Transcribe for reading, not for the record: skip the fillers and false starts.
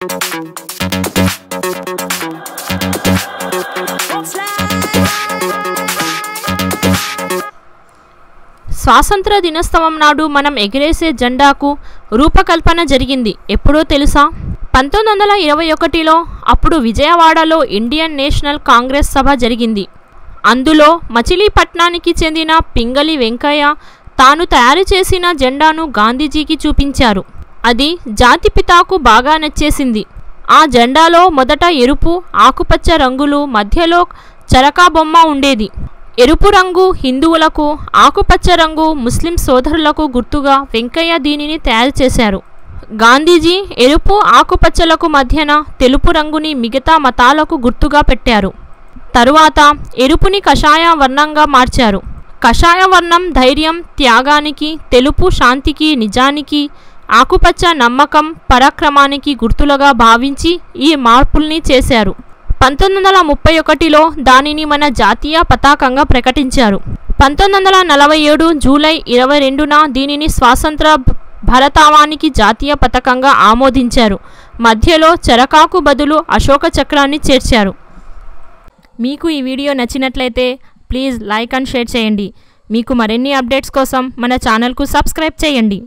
స్వాతంత్ర దినోత్సవం నాడు మనం ఎగిరేసే జెండాకు రూపకల్పన జరిగింది ఎప్పుడో తెలుసా? 1921లో అప్పుడు విజయవాడలో ఇండియన్ నేషనల్ కాంగ్రెస్ సభ జరిగింది. అందులో మచిలీపట్నానికి చెందిన పింగళి వెంకయ్య తాను తయారు చేసిన జెండాను గాంధీజీకి చూపించారు. అది జాతిపితాకు బాగా నచ్చేసింది. ఆ జెండాలో మొదట ఎరుపు, ఆకుపచ్చ రంగులు, మధ్యలో చరకా బొమ్మ ఉండేది. ఎరుపు రంగు హిందువులకు, ఆకుపచ్చ రంగు ముస్లిం సోదరులకు గుర్తుగా వెంకయ్య దీనిని తయారు చేశారు. గాంధీజీ ఎరుపు, ఆకుపచ్చలకు మధ్యన తెలుపు రంగుని మిగతా మతాలకు గుర్తుగా పెట్టారు. తరువాత ఎరుపుని కషాయ వర్ణంగా మార్చారు. కషాయ వర్ణం ధైర్యం, త్యాగానికి, తెలుపు శాంతికి, నిజానికి, ఆకుపచ్చ నమ్మకం, పరాక్రమానికి గుర్తులుగా భావించి ఈ మార్పుల్ని చేశారు. 1931లో దానిని మన జాతీయ పతాకంగా ప్రకటించారు. 1947 జూలై 22న దీనిని స్వాతంత్ర భారతావానికి జాతీయ పతాకంగా ఆమోదించారు. మధ్యలో చరకాకు బదులు అశోక చక్రాన్ని చేర్చారు. మీకు ఈ వీడియో నచ్చినట్లయితే ప్లీజ్ లైక్ అండ్ షేర్ చేయండి. మీకు మరిన్ని అప్డేట్స్ కోసం మన ఛానల్కు సబ్స్క్రైబ్ చేయండి.